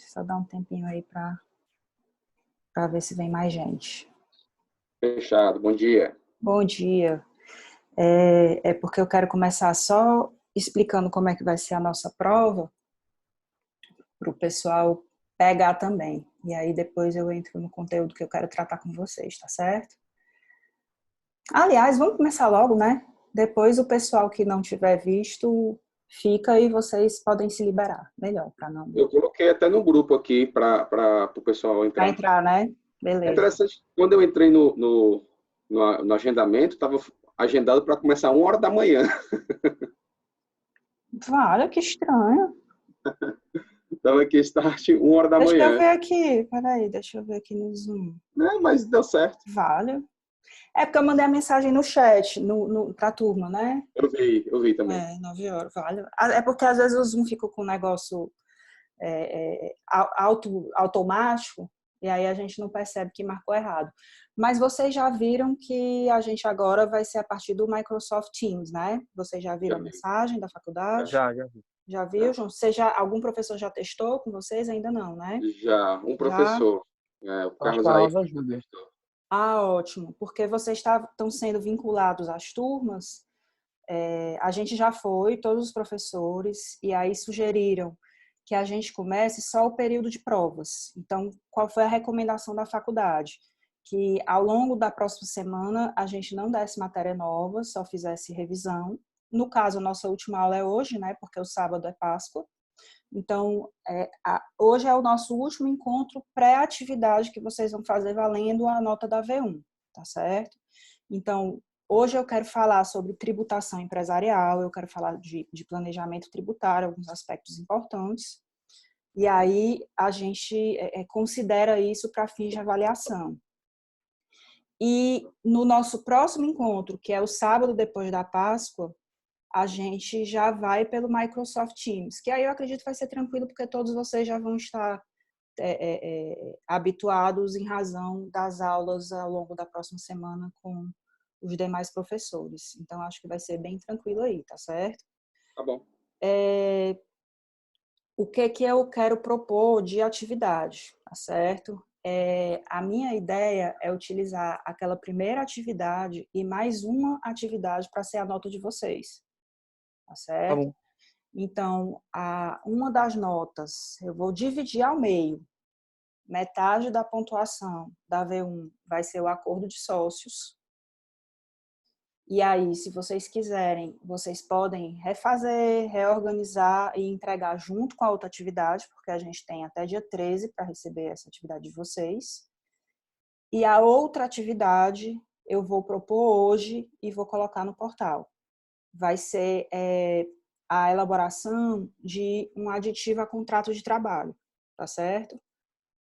Só dar um tempinho aí para ver se vem mais gente. Fechado, bom dia. Bom dia. É porque eu quero começar só explicando como é que vai ser a nossa prova, para o pessoal pegar também. E aí depois eu entro no conteúdo que eu quero tratar com vocês, tá certo? Aliás, vamos começar logo, né? Depois o pessoal que não tiver visto fica e vocês podem se liberar. Melhor, para não... Eu coloquei até no grupo aqui para o pessoal Para entrar. entrar, né? É Beleza. interessante, quando eu entrei no agendamento, estava agendado para começar 1 hora da manhã. Olha, que estranho. Estava aqui start 1 hora da Deixa eu manhã. ver aqui. Peraí, deixa eu ver aqui no Zoom. Mas deu certo. Vale. É porque eu mandei a mensagem no chat, pra turma, né? Eu vi também. 9 horas, vale. É porque às vezes o Zoom fica com um negócio automático e aí a gente não percebe que marcou errado. Mas vocês já viram que a gente agora vai ser a partir do Microsoft Teams, né? Vocês já viram Já a vi. mensagem da faculdade? Já vi. Já viu, João? Algum professor já testou com vocês? Ainda não, né? Já, um Já? professor, o Acho Carlos que a aí. Rosa ajuda. Ah, ótimo. Porque vocês estão sendo vinculados às turmas. A gente já foi, todos os professores, e aí sugeriram que a gente comece só o período de provas. Então, qual foi a recomendação da faculdade? Que ao longo da próxima semana a gente não desse matéria nova, só fizesse revisão. No caso, a nossa última aula é hoje, né? Porque o sábado é Páscoa. Então, hoje é o nosso último encontro pré-atividade que vocês vão fazer valendo a nota da V1, tá certo? Então, hoje eu quero falar sobre tributação empresarial, eu quero falar de planejamento tributário, alguns aspectos importantes, e aí a gente considera isso para fins de avaliação. E no nosso próximo encontro, que é o sábado depois da Páscoa, a gente já vai pelo Microsoft Teams, que aí eu acredito que vai ser tranquilo, porque todos vocês já vão estar habituados em razão das aulas ao longo da próxima semana com os demais professores. Então, acho que vai ser bem tranquilo aí, tá certo? Tá bom. O que eu quero propor de atividade, tá certo? A minha ideia é utilizar aquela primeira atividade e mais uma atividade para ser a nota de vocês, tá certo? Tá bom. Então, uma das notas eu vou dividir ao meio. Metade da pontuação da V1 vai ser o acordo de sócios. E aí, se vocês quiserem, vocês podem refazer, reorganizar e entregar junto com a outra atividade, porque a gente tem até dia 13 para receber essa atividade de vocês. E a outra atividade eu vou propor hoje e vou colocar no portal. Vai ser a elaboração de um aditivo a contrato de trabalho, tá certo?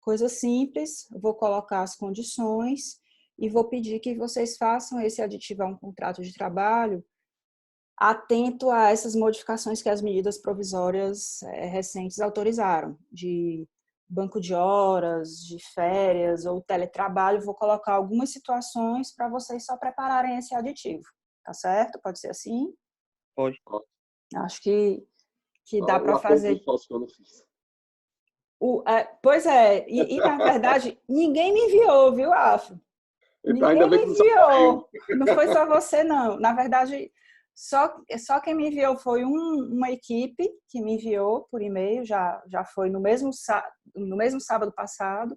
Coisa simples, vou colocar as condições e vou pedir que vocês façam esse aditivo a um contrato de trabalho atento a essas modificações que as medidas provisórias recentes autorizaram, de banco de horas, de férias ou teletrabalho. Vou colocar algumas situações para vocês só prepararem esse aditivo, tá certo? Pode ser assim? Pode. Acho que dá para O acordo fazer. de sócio que eu não fiz. Pois é, e na verdade, ninguém me enviou, viu, Afro? Então, ainda Ninguém bem me que não só saiu. enviou. Não foi só você, não. Na verdade, só quem me enviou foi uma equipe que me enviou por e-mail, já foi no mesmo sábado passado,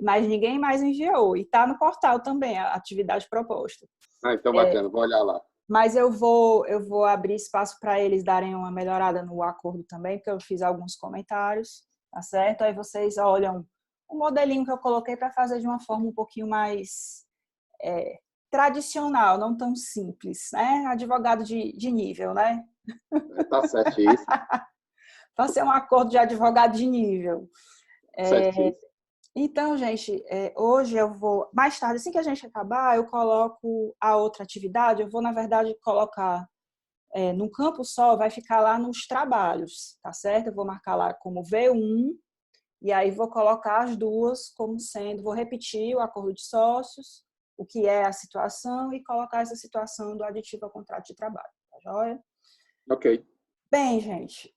mas ninguém mais enviou. E está no portal também, a atividade proposta. Então bacana, vou olhar lá. Mas eu vou abrir espaço para eles darem uma melhorada no acordo também, porque eu fiz alguns comentários, tá certo? Aí vocês olham o modelinho que eu coloquei para fazer de uma forma um pouquinho mais tradicional, não tão simples, né? Advogado de nível, né? Tá certíssimo. Fazer um acordo de advogado de nível. Certíssimo. Então, gente, hoje eu vou, mais tarde, assim que a gente acabar, eu coloco a outra atividade, eu vou, na verdade, colocar num campo só, vai ficar lá nos trabalhos, tá certo? Eu vou marcar lá como V1, e aí vou colocar as duas como sendo, vou repetir o acordo de sócios, o que é a situação, e colocar essa situação do aditivo ao contrato de trabalho, tá joia? Ok. Bem, gente,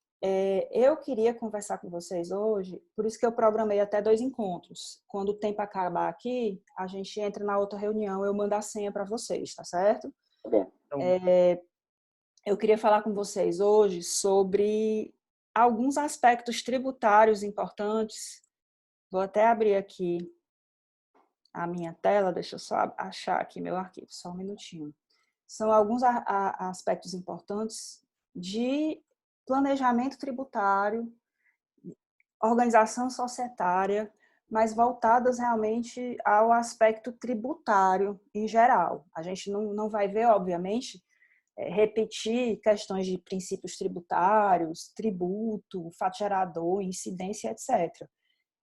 Eu queria conversar com vocês hoje, por isso que eu programei até 2 encontros. Quando o tempo acabar aqui, a gente entra na outra reunião, eu mando a senha para vocês, tá certo? Tá bom. Eu queria falar com vocês hoje sobre alguns aspectos tributários importantes. Vou até abrir aqui a minha tela, deixa eu só achar aqui meu arquivo, só um minutinho. São alguns aspectos importantes de planejamento tributário, organização societária, mas voltadas realmente ao aspecto tributário em geral. A gente não vai ver, obviamente, repetir questões de princípios tributários, tributo, fato gerador, incidência, etc.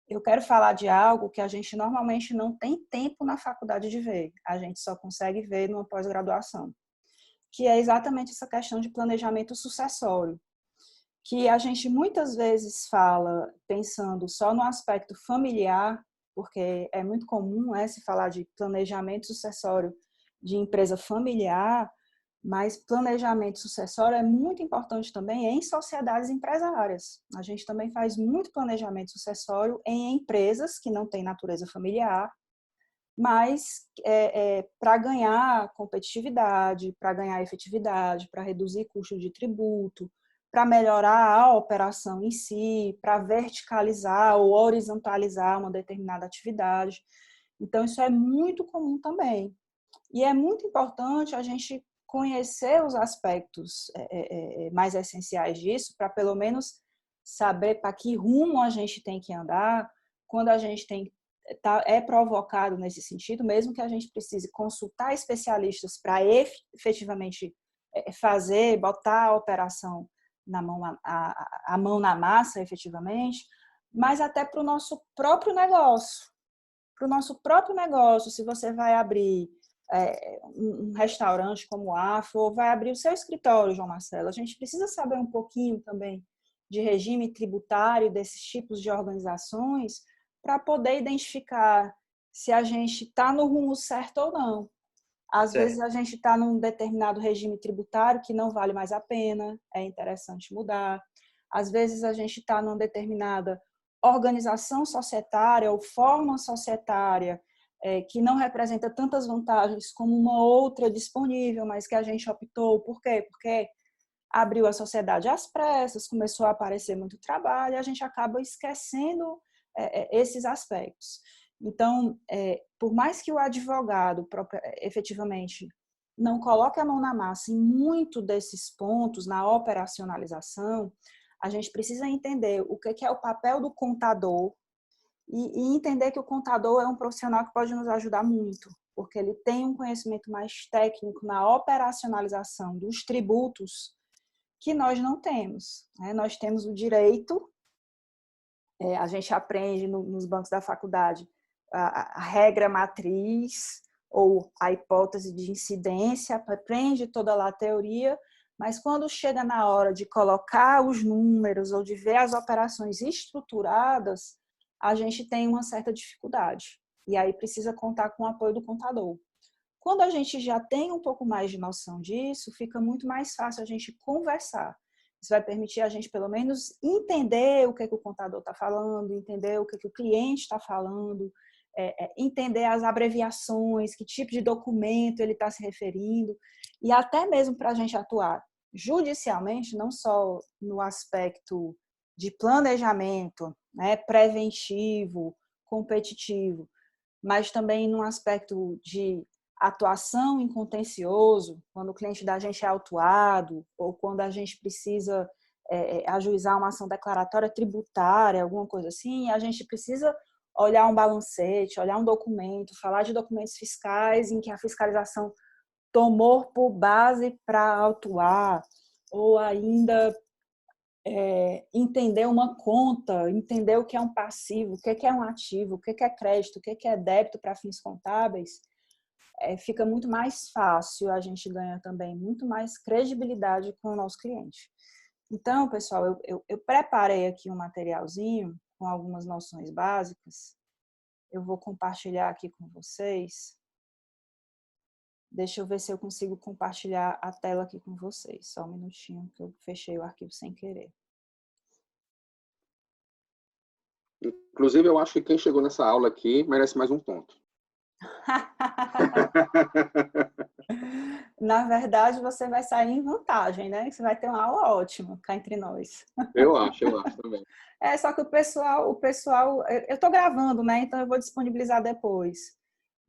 Eu quero falar de algo que a gente normalmente não tem tempo na faculdade de ver, a gente só consegue ver numa pós-graduação, que é exatamente essa questão de planejamento sucessório, que a gente muitas vezes fala pensando só no aspecto familiar, porque é muito comum se falar de planejamento sucessório de empresa familiar, mas planejamento sucessório é muito importante também em sociedades empresárias. A gente também faz muito planejamento sucessório em empresas que não têm natureza familiar, mas para ganhar competitividade, para ganhar efetividade, para reduzir custo de tributo, para melhorar a operação em si, para verticalizar ou horizontalizar uma determinada atividade. Então, isso é muito comum também. E é muito importante a gente conhecer os aspectos mais essenciais disso, para pelo menos saber para que rumo a gente tem que andar quando a gente é provocado nesse sentido, mesmo que a gente precise consultar especialistas para efetivamente fazer, botar a operação na mão, a mão na massa, efetivamente, mas até para o nosso próprio negócio. Para o nosso próprio negócio, se você vai abrir um restaurante como o Afro, ou vai abrir o seu escritório, João Marcelo, a gente precisa saber um pouquinho também de regime tributário desses tipos de organizações para poder identificar se a gente está no rumo certo ou não. Às vezes a gente está num determinado regime tributário que não vale mais a pena, é interessante mudar. Às vezes a gente está numa determinada organização societária ou forma societária que não representa tantas vantagens como uma outra disponível, mas que a gente optou. Por quê? Porque abriu a sociedade às pressas, começou a aparecer muito trabalho, e a gente acaba esquecendo esses aspectos. Então, por mais que o advogado efetivamente não coloque a mão na massa em muito desses pontos na operacionalização, a gente precisa entender o que é o papel do contador e entender que o contador é um profissional que pode nos ajudar muito, porque ele tem um conhecimento mais técnico na operacionalização dos tributos que nós não temos. Nós temos o direito, a gente aprende nos bancos da faculdade a regra matriz ou a hipótese de incidência, aprende toda lá a teoria, mas quando chega na hora de colocar os números ou de ver as operações estruturadas, a gente tem uma certa dificuldade. E aí precisa contar com o apoio do contador. Quando a gente já tem um pouco mais de noção disso, fica muito mais fácil a gente conversar. Isso vai permitir a gente, pelo menos, entender o que o contador está falando, entender o que o cliente está falando, entender as abreviações, que tipo de documento ele está se referindo, e até mesmo para a gente atuar judicialmente, não só no aspecto de planejamento, preventivo, competitivo, mas também no aspecto de atuação em contencioso, quando o cliente da gente é autuado, ou quando a gente precisa ajuizar uma ação declaratória tributária, alguma coisa assim, a gente precisa olhar um balancete, olhar um documento, falar de documentos fiscais em que a fiscalização tomou por base para autuar, ou ainda entender uma conta, entender o que é um passivo, o que é um ativo, o que é crédito, o que é débito para fins contábeis, fica muito mais fácil, a gente ganha também muito mais credibilidade com o nosso cliente. Então, pessoal, eu preparei aqui um materialzinho com algumas noções básicas. Eu vou compartilhar aqui com vocês. Deixa eu ver se eu consigo compartilhar a tela aqui com vocês. Só um minutinho que eu fechei o arquivo sem querer. Inclusive, eu acho que quem chegou nessa aula aqui merece mais um ponto. Na verdade, você vai sair em vantagem, né? Você vai ter uma aula ótima cá entre nós. Eu acho também. Só que eu estou gravando, né? Então eu vou disponibilizar depois.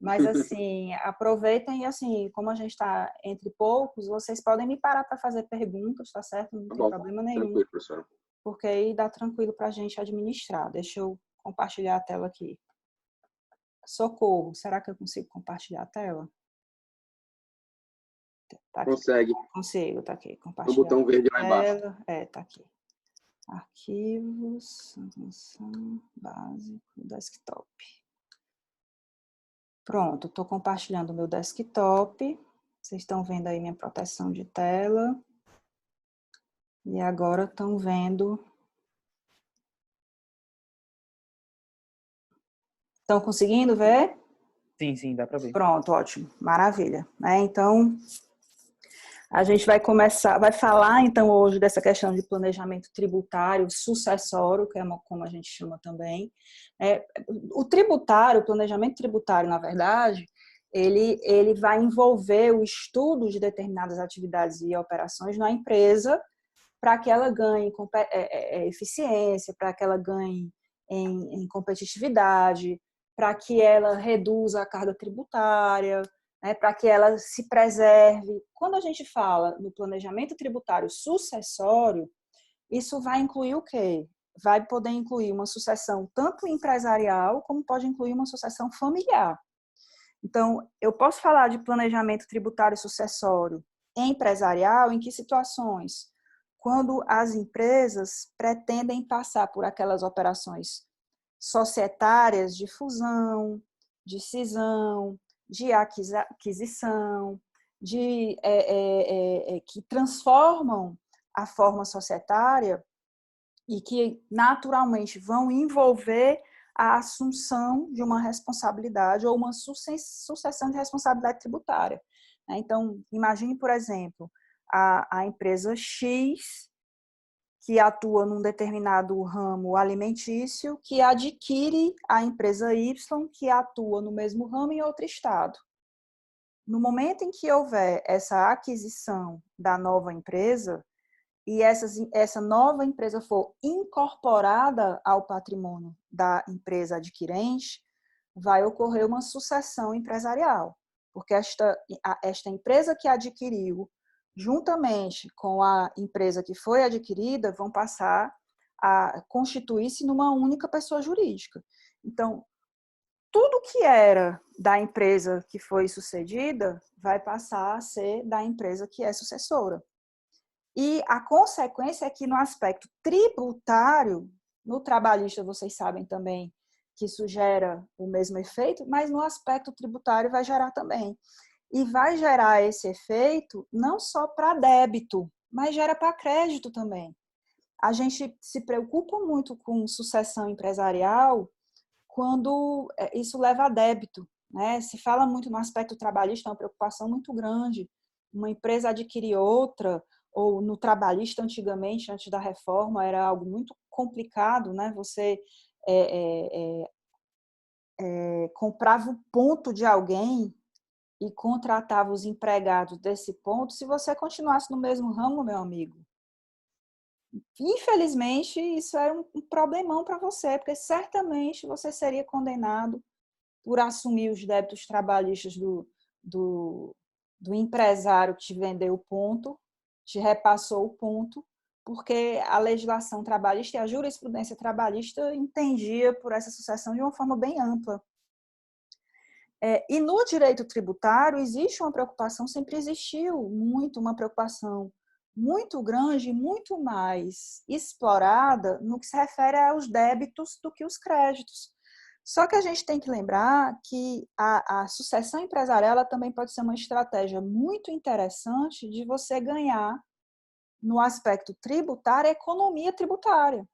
Mas assim, aproveitem e assim, como a gente está entre poucos, vocês podem me parar para fazer perguntas, tá certo? Não Tá tem bom, problema nenhum, tranquilo, professora. porque aí dá tranquilo para a gente administrar. Deixa eu compartilhar a tela aqui. Socorro, será que eu consigo compartilhar a tela? Tá aqui. Consegue. Consigo, tá aqui. No Compartilhar botão verde lá a embaixo. tela. Tá aqui. Arquivos, atenção, básico, desktop. Pronto, estou compartilhando o meu desktop. Vocês estão vendo aí minha proteção de tela. E agora estão vendo. Estão conseguindo ver? Sim, dá para ver. Pronto, ótimo, maravilha. Então, a gente vai falar então hoje dessa questão de planejamento tributário sucessório, que é como a gente chama também. O planejamento tributário, na verdade, ele vai envolver o estudo de determinadas atividades e operações na empresa para que ela ganhe eficiência, para que ela ganhe em competitividade, para que ela reduza a carga tributária, né, para que ela se preserve. Quando a gente fala no planejamento tributário sucessório, isso vai incluir o quê? Vai poder incluir uma sucessão tanto empresarial, como pode incluir uma sucessão familiar. Então, eu posso falar de planejamento tributário sucessório empresarial em que situações? Quando as empresas pretendem passar por aquelas operações societárias de fusão, de cisão, de aquisição, que transformam a forma societária e que naturalmente vão envolver a assunção de uma responsabilidade ou uma sucessão de responsabilidade tributária. Então, imagine, por exemplo, a empresa X, que atua num determinado ramo alimentício, que adquire a empresa Y, que atua no mesmo ramo em outro estado. No momento em que houver essa aquisição da nova empresa, e essa nova empresa for incorporada ao patrimônio da empresa adquirente, vai ocorrer uma sucessão empresarial, porque esta empresa que adquiriu, juntamente com a empresa que foi adquirida, vão passar a constituir-se numa única pessoa jurídica. Então, tudo que era da empresa que foi sucedida vai passar a ser da empresa que é sucessora. E a consequência é que no aspecto tributário, no trabalhista vocês sabem também que isso gera o mesmo efeito, mas no aspecto tributário vai gerar também. E vai gerar esse efeito não só para débito, mas gera para crédito também. A gente se preocupa muito com sucessão empresarial quando isso leva a débito, né? Se fala muito no aspecto trabalhista, é uma preocupação muito grande. Uma empresa adquirir outra, ou no trabalhista antigamente, antes da reforma, era algo muito complicado, né? Você comprava o ponto de alguém e contratava os empregados desse ponto se você continuasse no mesmo ramo, meu amigo. Infelizmente, isso era um problemão para você, porque certamente você seria condenado por assumir os débitos trabalhistas do empresário que te vendeu o ponto, te repassou o ponto, porque a legislação trabalhista e a jurisprudência trabalhista entendia por essa sucessão de uma forma bem ampla. E no direito tributário existe uma preocupação, sempre existiu uma preocupação muito grande, muito mais explorada no que se refere aos débitos do que os créditos. Só que a gente tem que lembrar que a sucessão empresarial ela também pode ser uma estratégia muito interessante de você ganhar, no aspecto tributário, a economia tributária.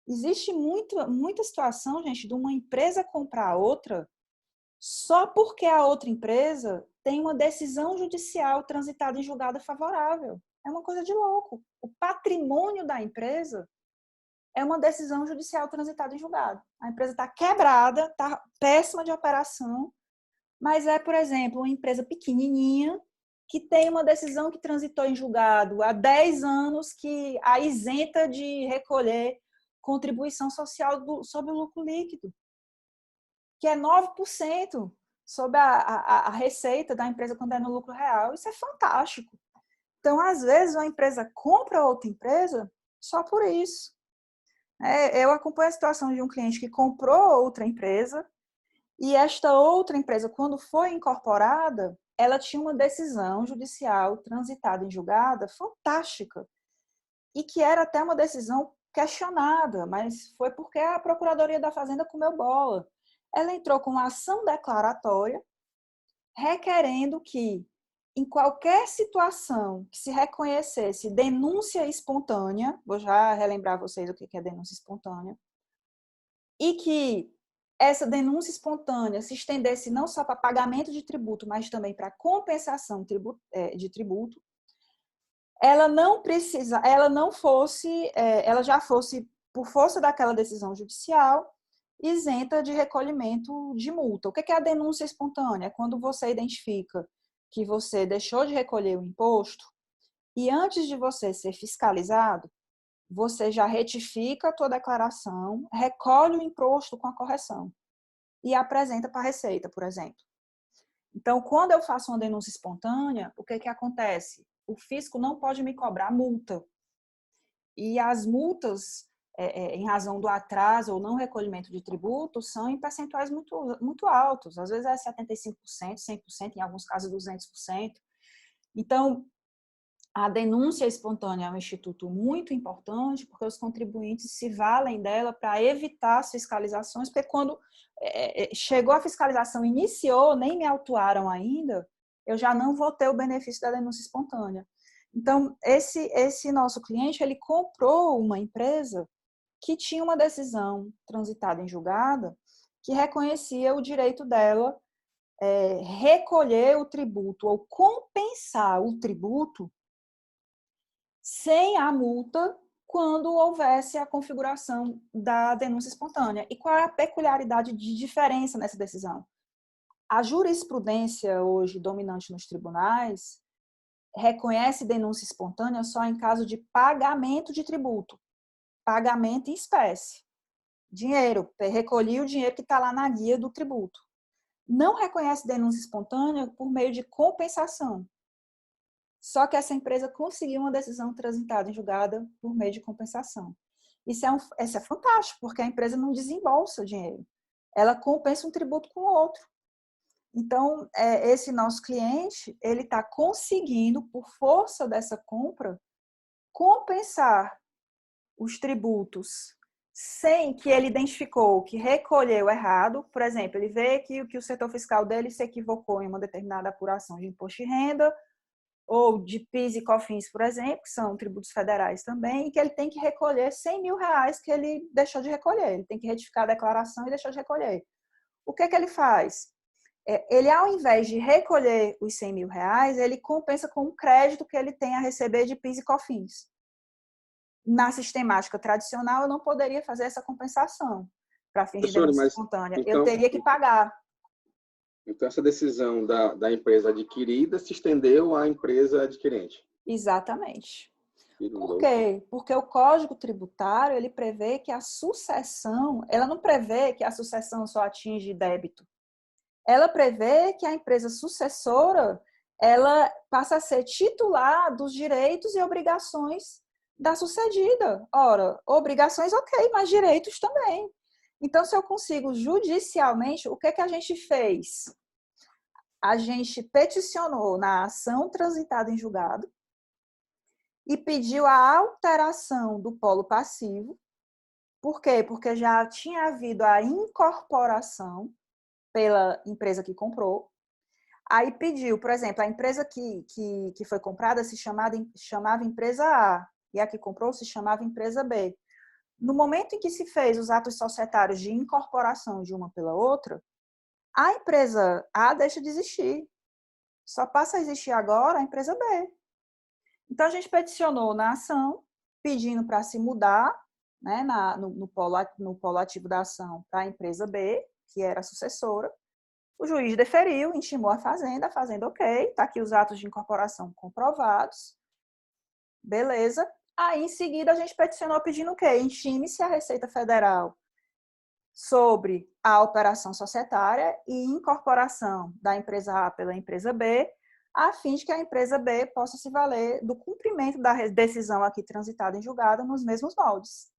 Existe muita situação, gente, de uma empresa comprar outra só porque a outra empresa tem uma decisão judicial transitada em julgado favorável. É uma coisa de louco. O patrimônio da empresa é uma decisão judicial transitada em julgado. A empresa está quebrada, está péssima de operação, mas é, por exemplo, uma empresa pequenininha que tem uma decisão que transitou em julgado há 10 anos que a isenta de recolher contribuição social sobre o lucro líquido, que é 9% sobre a receita da empresa quando é no lucro real. Isso é fantástico. Então, às vezes, uma empresa compra outra empresa só por isso. Eu acompanho a situação de um cliente que comprou outra empresa e esta outra empresa, quando foi incorporada, ela tinha uma decisão judicial transitada em julgada fantástica e que era até uma decisão questionada, mas foi porque a Procuradoria da Fazenda comeu bola. Ela entrou com uma ação declaratória requerendo que, em qualquer situação que se reconhecesse denúncia espontânea, vou já relembrar vocês o que é denúncia espontânea, e que essa denúncia espontânea se estendesse não só para pagamento de tributo, mas também para compensação de tributo, ela já fosse, por força daquela decisão judicial, isenta de recolhimento de multa. O que é a denúncia espontânea? É quando você identifica que você deixou de recolher o imposto e antes de você ser fiscalizado, você já retifica a tua declaração, recolhe o imposto com a correção e apresenta para a Receita, por exemplo. Então, quando eu faço uma denúncia espontânea, o que acontece? O fisco não pode me cobrar multa. E as multas, em razão do atraso ou não recolhimento de tributo, são em percentuais muito altos. Às vezes é 75%, 100%, em alguns casos 200%. Então, a denúncia espontânea é um instituto muito importante, porque os contribuintes se valem dela para evitar as fiscalizações, porque quando chegou a fiscalização, iniciou, nem me autuaram ainda, eu já não vou ter o benefício da denúncia espontânea. Então, esse nosso cliente, ele comprou uma empresa que tinha uma decisão transitada em julgada que reconhecia o direito dela recolher o tributo ou compensar o tributo sem a multa quando houvesse a configuração da denúncia espontânea. E qual é a peculiaridade de diferença nessa decisão? A jurisprudência hoje dominante nos tribunais reconhece denúncia espontânea só em caso de pagamento de tributo, pagamento em espécie, dinheiro, recolhi o dinheiro que está lá na guia do tributo. Não reconhece denúncia espontânea por meio de compensação. Só que essa empresa conseguiu uma decisão transitada em julgada por meio de compensação. Isso é fantástico, porque a empresa não desembolsa dinheiro. Ela compensa um tributo com o outro. Então, esse nosso cliente, ele está conseguindo, por força dessa compra, compensar os tributos sem que ele identificou que recolheu errado. Por exemplo, ele vê que o setor fiscal dele se equivocou em uma determinada apuração de imposto de renda, ou de PIS e COFINS, por exemplo, que são tributos federais também, e que ele tem que recolher 100 mil reais que ele deixou de recolher. Ele tem que retificar a declaração e deixou de recolher. O que ele faz? Ele, ao invés de recolher os 100 mil reais, ele compensa com um crédito que ele tem a receber de PIS e COFINS. Na sistemática tradicional, eu não poderia fazer essa compensação para fins de denúncia espontânea. Eu teria que pagar. Então, essa decisão da empresa adquirida se estendeu à empresa adquirente. Exatamente. Por quê? Porque o Código Tributário, ele prevê que a sucessão, ela não prevê que a sucessão só atinge débito. Ela prevê que a empresa sucessora, ela passa a ser titular dos direitos e obrigações da sucedida. Ora, obrigações ok, mas direitos também. Então, se eu consigo judicialmente, o que a gente fez? A gente peticionou na ação transitada em julgado e pediu a alteração do polo passivo. Por quê? Porque já tinha havido a incorporação pela empresa que comprou. Aí pediu, por exemplo, a empresa que foi comprada se chamava empresa A e a que comprou se chamava empresa B. No momento em que se fez os atos societários de incorporação de uma pela outra, a empresa A deixa de existir. Só passa a existir agora a empresa B. Então, a gente peticionou na ação, pedindo para se mudar né, no polo ativo da ação para a empresa B, que era a sucessora. O juiz deferiu, intimou a Fazenda ok, está aqui os atos de incorporação comprovados, beleza. Aí, em seguida, a gente peticionou pedindo o quê? Intime-se a Receita Federal sobre a operação societária e incorporação da empresa A pela empresa B, a fim de que a empresa B possa se valer do cumprimento da decisão aqui transitada em julgado nos mesmos moldes.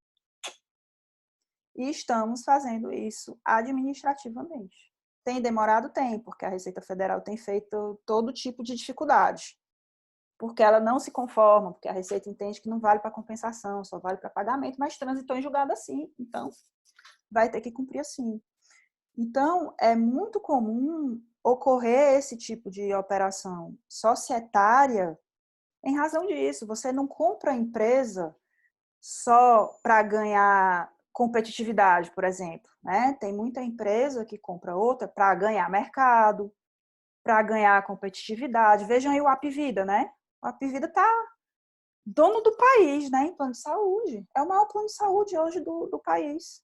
E estamos fazendo isso administrativamente. Tem demorado? Tem, porque a Receita Federal tem feito todo tipo de dificuldade. Porque ela não se conforma, porque a Receita entende que não vale para compensação, só vale para pagamento, mas transitou em julgado assim. Então, vai ter que cumprir assim. Então, é muito comum ocorrer esse tipo de operação societária em razão disso. Você não compra a empresa só para ganhar competitividade, por exemplo, né? Tem muita empresa que compra outra para ganhar mercado, para ganhar competitividade. Vejam aí o Apvida, né? O Apvida está dono do país, né? Em plano de saúde. É o maior plano de saúde hoje do país.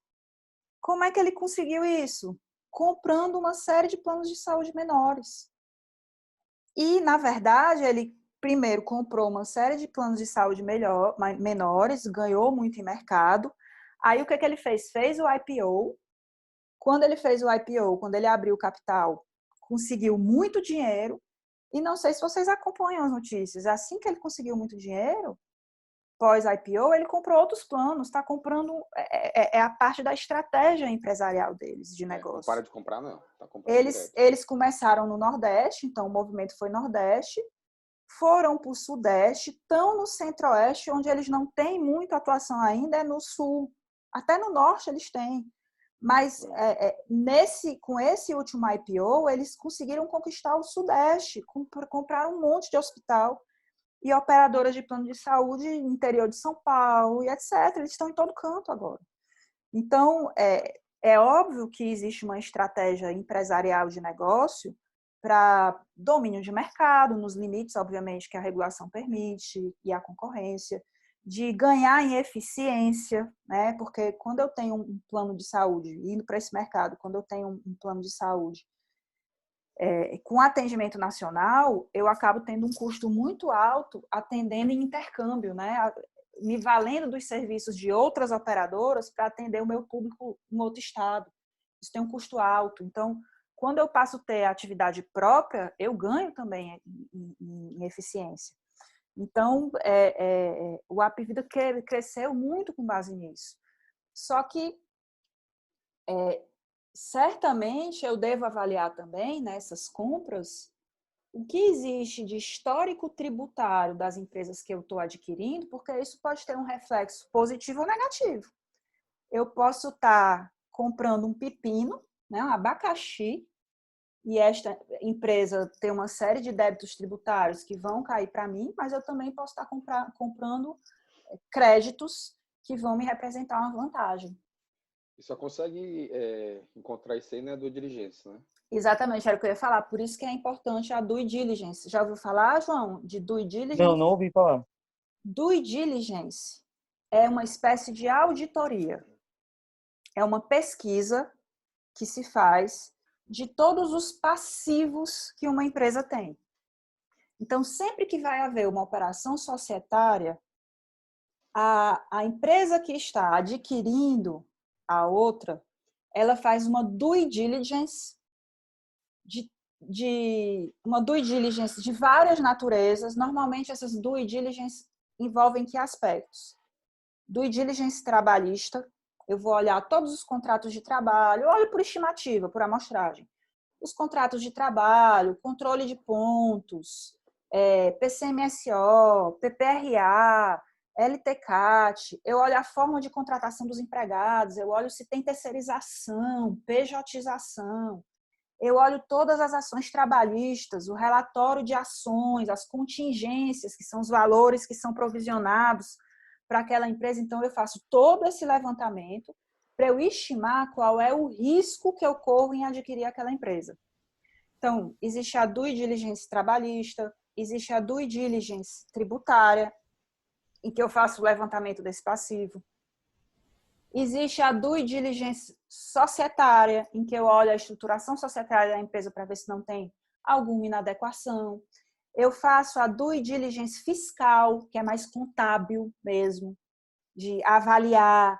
Como é que ele conseguiu isso? Comprando uma série de planos de saúde menores. E, na verdade, ele primeiro comprou uma série de planos de saúde menores, ganhou muito em mercado. Aí, o que ele fez? Fez o IPO. Quando ele fez o IPO, quando ele abriu o capital, conseguiu muito dinheiro. E não sei se vocês acompanham as notícias. Assim que ele conseguiu muito dinheiro, pós-IPO, ele comprou outros planos, está comprando, é a parte da estratégia empresarial deles, de negócio. Não para de comprar, não. Tá comprando eles começaram no Nordeste, então o movimento foi Nordeste, foram para o Sudeste, estão no Centro-Oeste, onde eles não têm muita atuação ainda, é no Sul. Até no Norte eles têm. Mas com esse último IPO, eles conseguiram conquistar o Sudeste, compraram um monte de hospital e operadoras de plano de saúde no interior de São Paulo e etc. Eles estão em todo canto agora. Então, é óbvio que existe uma estratégia empresarial de negócio para domínio de mercado, nos limites, obviamente, que a regulação permite e a concorrência, de ganhar em eficiência, né? Porque quando eu tenho um plano de saúde, indo para esse mercado, quando eu tenho um plano de saúde com atendimento nacional, eu acabo tendo um custo muito alto atendendo em intercâmbio, né? Me valendo dos serviços de outras operadoras para atender o meu público em outro estado. Isso tem um custo alto. Então, quando eu passo a ter atividade própria, eu ganho também em eficiência. Então, o Apvida cresceu muito com base nisso. Só que certamente eu devo avaliar também nessas compras o que existe de histórico tributário das empresas que eu estou adquirindo, porque isso pode ter um reflexo positivo ou negativo. Eu posso estar comprando um pepino, né, um abacaxi, e esta empresa tem uma série de débitos tributários que vão cair para mim, mas eu também posso estar comprando créditos que vão me representar uma vantagem. E só consegue encontrar isso aí na due diligence, né? Exatamente, era o que eu ia falar. Por isso que é importante a due diligence. Já ouviu falar, João, de due diligence? Não ouvi falar. Due diligence é uma espécie de auditoria. É uma pesquisa que se faz de todos os passivos que uma empresa tem. Então, sempre que vai haver uma operação societária, a empresa que está adquirindo a outra, ela faz uma due diligence uma due diligence de várias naturezas. Normalmente, essas due diligence envolvem que aspectos? Due diligence trabalhista, eu vou olhar todos os contratos de trabalho, olho por estimativa, por amostragem. Os contratos de trabalho, controle de pontos, PCMSO, PPRA, LTCAT, eu olho a forma de contratação dos empregados, eu olho se tem terceirização, pejotização, eu olho todas as ações trabalhistas, o relatório de ações, as contingências, que são os valores que são provisionados para aquela empresa. Então, eu faço todo esse levantamento para eu estimar qual é o risco que eu corro em adquirir aquela empresa. Então, existe a due diligence trabalhista, existe a due diligence tributária, em que eu faço o levantamento desse passivo. Existe a due diligence societária, em que eu olho a estruturação societária da empresa para ver se não tem alguma inadequação. Eu faço a due diligence fiscal, que é mais contábil mesmo, de avaliar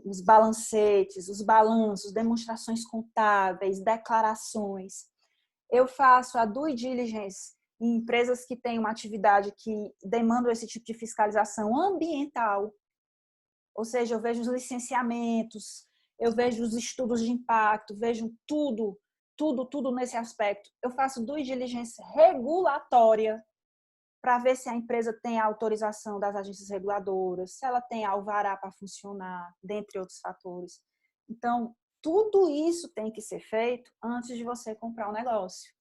os balancetes, os balanços, demonstrações contábeis, declarações. Eu faço a due diligence em empresas que têm uma atividade que demandam esse tipo de fiscalização ambiental. Ou seja, eu vejo os licenciamentos, eu vejo os estudos de impacto, vejo tudo nesse aspecto. Eu faço due diligence regulatória para ver se a empresa tem a autorização das agências reguladoras, se ela tem alvará para funcionar, dentre outros fatores. Então, tudo isso tem que ser feito antes de você comprar um negócio.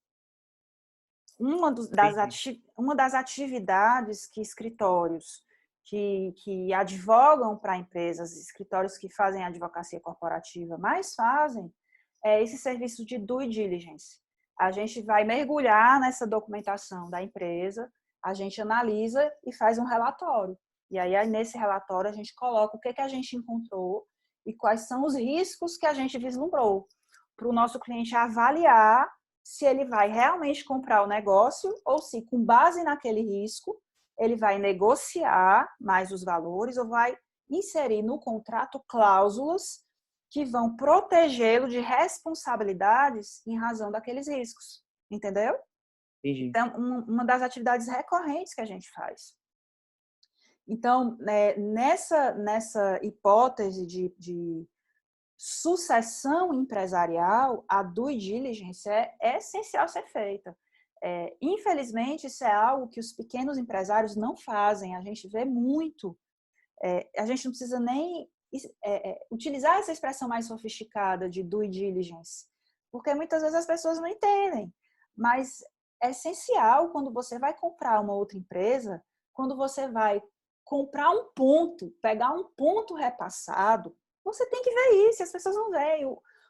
Uma das atividades que escritórios que advogam para empresas, escritórios que fazem advocacia corporativa, mais fazem é esse serviço de due diligence. A gente vai mergulhar nessa documentação da empresa, a gente analisa e faz um relatório. E aí, nesse relatório, a gente coloca o que a gente encontrou e quais são os riscos que a gente vislumbrou, para o nosso cliente avaliar se ele vai realmente comprar o negócio ou se, com base naquele risco, ele vai negociar mais os valores ou vai inserir no contrato cláusulas que vão protegê-lo de responsabilidades em razão daqueles riscos. Entendeu? Entendi. Então, uma das atividades recorrentes que a gente faz. Então, nessa hipótese de sucessão empresarial, a due diligence é essencial ser feita. Infelizmente, isso é algo que os pequenos empresários não fazem. A gente vê muito. A gente não precisa nem utilizar essa expressão mais sofisticada de due diligence, porque muitas vezes as pessoas não entendem. Mas é essencial quando você vai comprar uma outra empresa, quando você vai comprar um ponto, pegar um ponto repassado, você tem que ver isso, as pessoas não veem.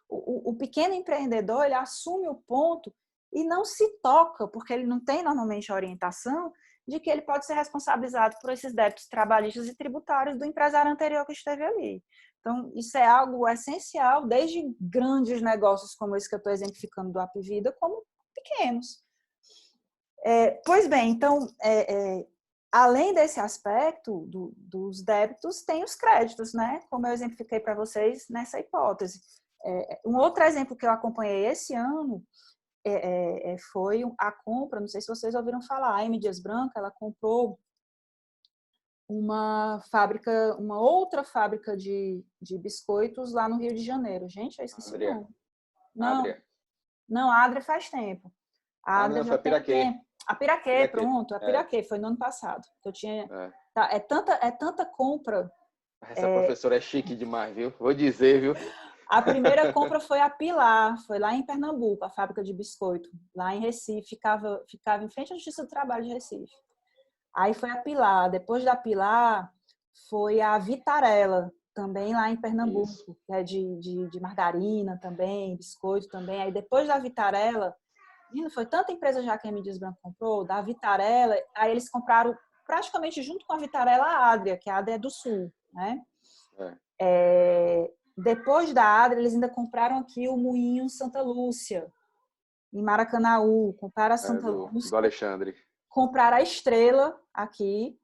O pequeno empreendedor, ele assume o ponto e não se toca, porque ele não tem normalmente a orientação de que ele pode ser responsabilizado por esses débitos trabalhistas e tributários do empresário anterior que esteve ali. Então, isso é algo essencial, desde grandes negócios como esse que eu estou exemplificando do Apvida, como pequenos. Pois bem, então, além desse aspecto dos débitos, tem os créditos, né? Como eu exemplifiquei para vocês nessa hipótese. Um outro exemplo que eu acompanhei esse ano foi a compra, não sei se vocês ouviram falar, a M. Dias Branco, ela comprou uma outra fábrica de biscoitos lá no Rio de Janeiro. Gente, eu esqueci o nome. Não, a Adria faz tempo. A Adria foi a Piraquê. A Piraquê, pronto, a Piraquê, foi no ano passado. Eu tinha, é tanta compra. Essa professora é chique demais, viu? Vou dizer, viu? A primeira compra foi a Pilar, foi lá em Pernambuco, a fábrica de biscoito, lá em Recife, ficava em frente à Justiça do Trabalho de Recife. Aí foi a Pilar, depois da Pilar foi a Vitarella, também lá em Pernambuco, isso, que é de margarina também, biscoito também. Aí depois da Vitarella, foi tanta empresa já que a M. Dias Branco comprou, da Vitarella, aí eles compraram praticamente junto com a Vitarella a Adria, que a Adria é do Sul, né? Depois da Adria, eles ainda compraram aqui o Moinho Santa Lúcia, em Maracanaú, compraram a Santa Lúcia. Do Alexandre. Compraram a Estrela aqui.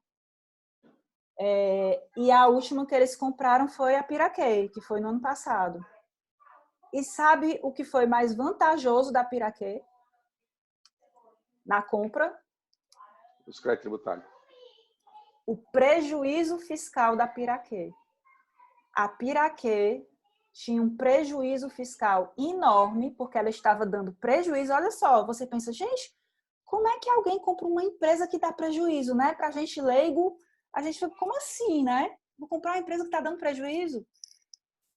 E a última que eles compraram foi a Piraquê, que foi no ano passado. E sabe o que foi mais vantajoso da Piraquê na compra? Os créditos tributários. O prejuízo fiscal da Piraquê. A Piraquê tinha um prejuízo fiscal enorme, porque ela estava dando prejuízo. Olha só, você pensa, gente, como é que alguém compra uma empresa que dá prejuízo, né? Para a gente leigo, a gente fica, como assim, né? Vou comprar uma empresa que está dando prejuízo?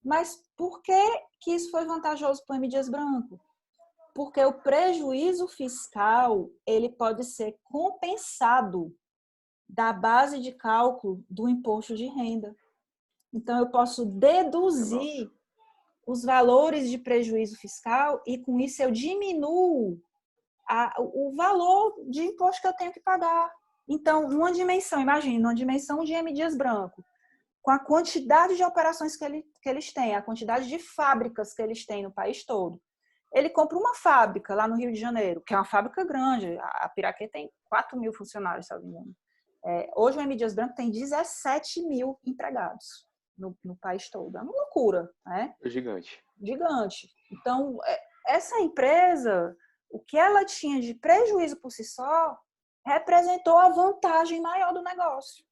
Mas por que isso foi vantajoso para o M. Dias Branco? Porque o prejuízo fiscal, ele pode ser compensado da base de cálculo do imposto de renda. Então, eu posso deduzir os valores de prejuízo fiscal e, com isso, eu diminuo o valor de imposto que eu tenho que pagar. Então, numa dimensão, imagine, numa dimensão de M. Dias Branco, com a quantidade de operações que eles têm, a quantidade de fábricas que eles têm no país todo. Ele compra uma fábrica lá no Rio de Janeiro, que é uma fábrica grande, a Piraquê tem 4.000 funcionários, se não me engano. Hoje o M. Dias Branco tem 17.000 empregados no país todo. É uma loucura, né? É gigante. Gigante. Então, essa empresa, o que ela tinha de prejuízo por si só, representou a vantagem maior do negócio.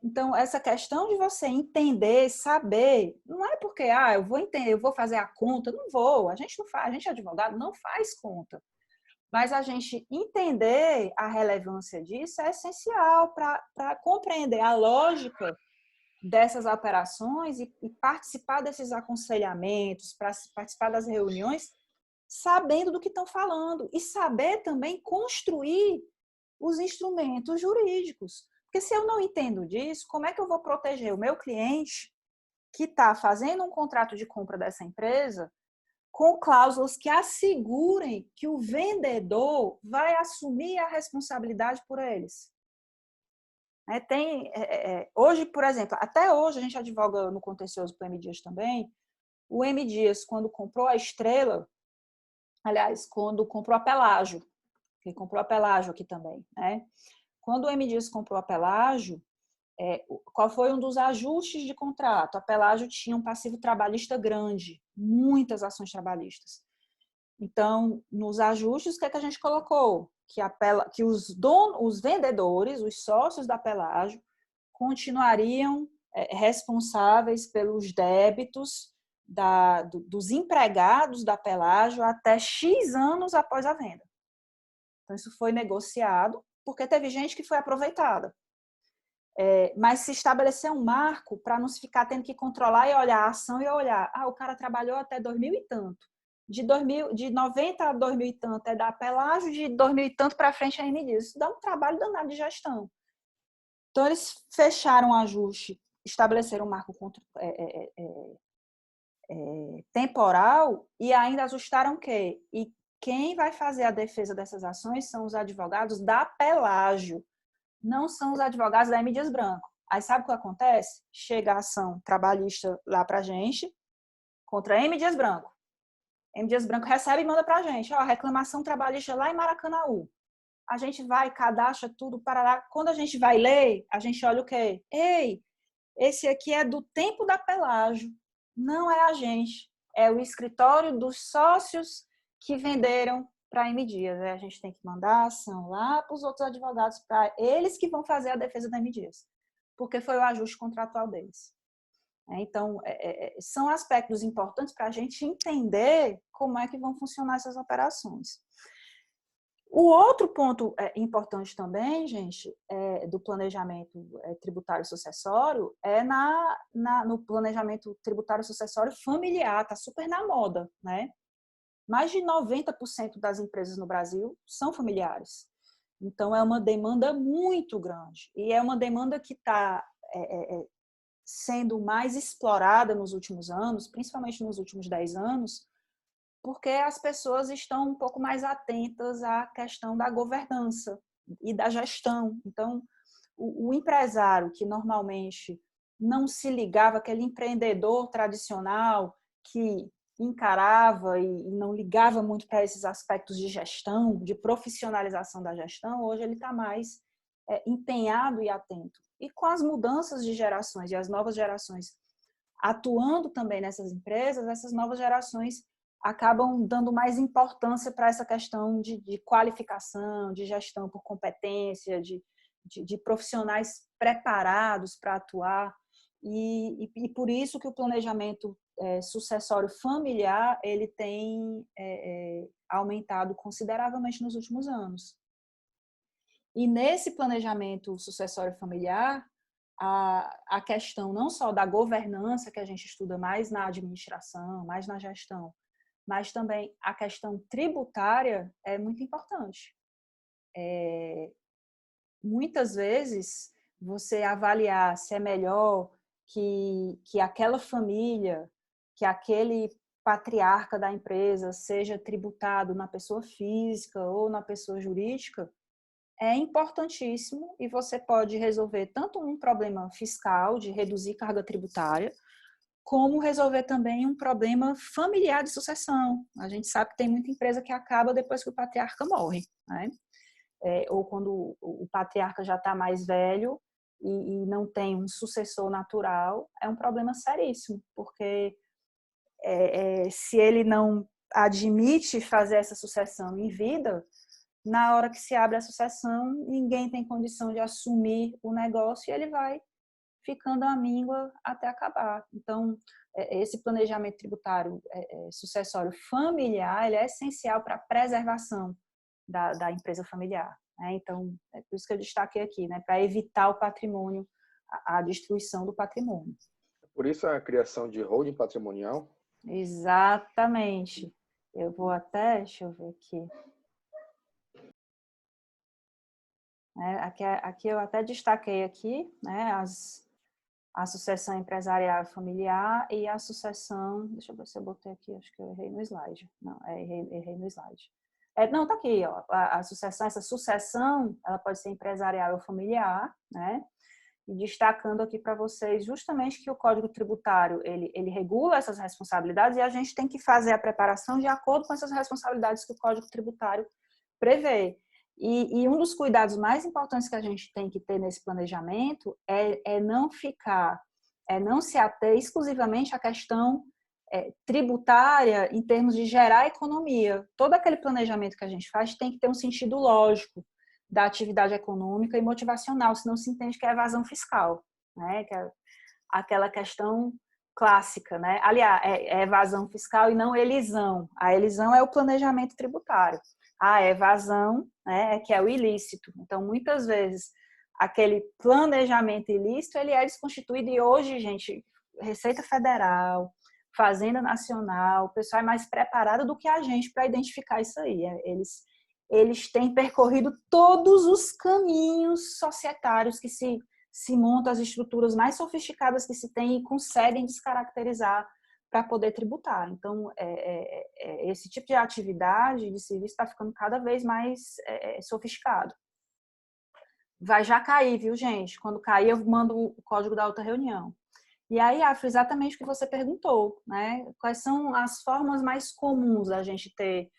Então, essa questão de você entender, saber, não é porque eu vou entender, eu vou fazer a conta, não vou, a gente não faz, a gente advogado não faz conta. Mas a gente entender a relevância disso é essencial para compreender a lógica dessas operações e participar desses aconselhamentos, para participar das reuniões, sabendo do que estão falando e saber também construir os instrumentos jurídicos. Porque se eu não entendo disso, como é que eu vou proteger o meu cliente que está fazendo um contrato de compra dessa empresa com cláusulas que assegurem que o vendedor vai assumir a responsabilidade por eles? Hoje, por exemplo, até hoje a gente advoga no contencioso para o M. Dias também. O M. Dias, quando comprou a Estrela, aliás, quando comprou a Pelágio, que comprou a Pelágio aqui também, né? Quando o M. Dias comprou a Pelágio, qual foi um dos ajustes de contrato? A Pelágio tinha um passivo trabalhista grande, muitas ações trabalhistas. Então, nos ajustes, o que a gente colocou? Que os vendedores, os sócios da Pelágio, continuariam responsáveis pelos débitos dos empregados da Pelágio até X anos após a venda. Então, isso foi negociado, porque teve gente que foi aproveitada. Mas se estabeleceu um marco para não se ficar tendo que controlar e olhar a ação e olhar, o cara trabalhou até 2000 e tanto. De 90 a 2000 e tanto é da Pelágio, de 2000 e tanto para frente é M. Dias. Isso dá um trabalho danado de gestão. Então, eles fecharam o ajuste, estabeleceram um marco temporal e ainda ajustaram o quê? E quem vai fazer a defesa dessas ações são os advogados da Pelágio, não são os advogados da M. Dias Branco. Aí sabe o que acontece? Chega a ação trabalhista lá para a gente, contra M. Dias Branco. M. Dias Branco recebe e manda para a gente. Reclamação trabalhista lá em Maracanaú. A gente vai, cadastra tudo para lá. Quando a gente vai ler, a gente olha o quê? Ei, esse aqui é do tempo da Pelágio. Não é a gente. É o escritório dos sócios que venderam para a M. Dias. A gente tem que mandar a ação lá para os outros advogados, para eles que vão fazer a defesa da M. Dias, porque foi o ajuste contratual deles. Então, são aspectos importantes para a gente entender como é que vão funcionar essas operações. O outro ponto importante também, gente, do planejamento tributário sucessório é no planejamento tributário sucessório familiar, está super na moda, né? Mais de 90% das empresas no Brasil são familiares. Então, é uma demanda muito grande. E é uma demanda que está sendo mais explorada nos últimos anos, principalmente nos últimos 10 anos, porque as pessoas estão um pouco mais atentas à questão da governança e da gestão. Então, o empresário que normalmente não se ligava, aquele empreendedor tradicional que encarava e não ligava muito para esses aspectos de gestão, de profissionalização da gestão, hoje ele está mais empenhado e atento. E com as mudanças de gerações e as novas gerações atuando também nessas empresas, essas novas gerações acabam dando mais importância para essa questão de qualificação, de gestão por competência, de profissionais preparados para atuar. E por isso que o planejamento sucessório familiar ele tem aumentado consideravelmente nos últimos anos. E nesse planejamento sucessório familiar, a questão não só da governança, que a gente estuda mais na administração, mais na gestão, mas também a questão tributária é muito importante. Muitas vezes, você avaliar se é melhor que aquela família, que aquele patriarca da empresa seja tributado na pessoa física ou na pessoa jurídica, é importantíssimo e você pode resolver tanto um problema fiscal, de reduzir carga tributária, como resolver também um problema familiar de sucessão. A gente sabe que tem muita empresa que acaba depois que o patriarca morre, né? Ou quando o patriarca já está mais velho e não tem um sucessor natural, é um problema seríssimo, porque se ele não admite fazer essa sucessão em vida, na hora que se abre a sucessão, ninguém tem condição de assumir o negócio e ele vai ficando à míngua até acabar. Então, esse planejamento tributário sucessório familiar, ele é essencial para a preservação da empresa familiar, né? Então, é por isso que eu destaquei aqui, né? Para evitar o patrimônio, a destruição do patrimônio. Por isso a criação de holding patrimonial? Exatamente. Eu vou até, deixa eu ver aqui. Aqui eu até destaquei aqui, né, a sucessão empresarial e familiar e a sucessão, deixa eu ver se eu botei aqui, acho que eu errei no slide. Não, errei no slide. Não, tá aqui, ó, essa sucessão, ela pode ser empresarial ou familiar, né? E destacando aqui para vocês justamente que o Código Tributário, ele regula essas responsabilidades e a gente tem que fazer a preparação de acordo com essas responsabilidades que o Código Tributário prevê. E um dos cuidados mais importantes que a gente tem que ter nesse planejamento é não se ater exclusivamente à questão tributária em termos de gerar economia. Todo aquele planejamento que a gente faz tem que ter um sentido lógico da atividade econômica e motivacional, senão se entende que é evasão fiscal, né? Que é aquela questão clássica, né? Aliás, é evasão fiscal e não elisão. A elisão é o planejamento tributário. A evasão, né, que é o ilícito. Então, muitas vezes, aquele planejamento ilícito, ele é desconstituído e hoje, gente, Receita Federal, Fazenda Nacional, o pessoal é mais preparado do que a gente para identificar isso aí. Eles têm percorrido todos os caminhos societários que se montam, as estruturas mais sofisticadas que se tem e conseguem descaracterizar para poder tributar. Então, esse tipo de atividade de serviço está ficando cada vez mais sofisticado. Vai já cair, viu, gente? Quando cair, eu mando o código da outra reunião. E aí, Afro, exatamente o que você perguntou, né? Quais são as formas mais comuns da gente ter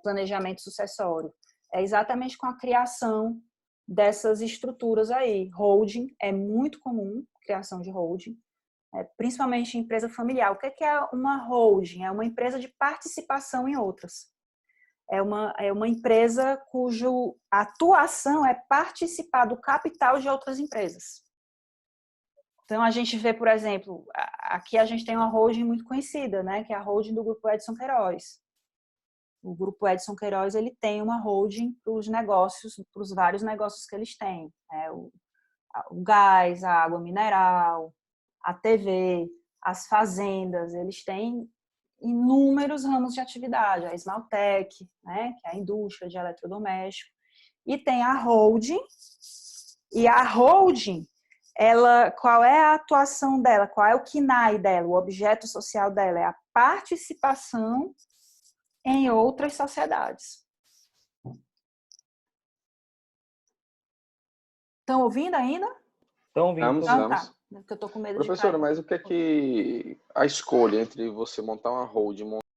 planejamento sucessório? É exatamente com a criação dessas estruturas aí. Holding é muito comum, criação de holding. Principalmente em empresa familiar. O que é uma holding? É uma empresa de participação em outras. É uma empresa cuja atuação é participar do capital de outras empresas. Então, a gente vê, por exemplo, aqui a gente tem uma holding muito conhecida, né, que é a holding do Grupo Edson Queiroz. O Grupo Edson Queiroz, ele tem uma holding para os negócios, para os vários negócios que eles têm. O gás, a água mineral, a TV, as fazendas, eles têm inúmeros ramos de atividade, a Esmaltec, né, que é a indústria de eletrodoméstico, e tem a holding, e a holding, qual é a atuação dela, qual é o KNAI dela, o objeto social dela, é a participação em outras sociedades. Estão ouvindo ainda? Estão ouvindo. Então, tá. Porque eu tô com medo Professora, de cair. mas o que é que a escolha entre você montar uma holding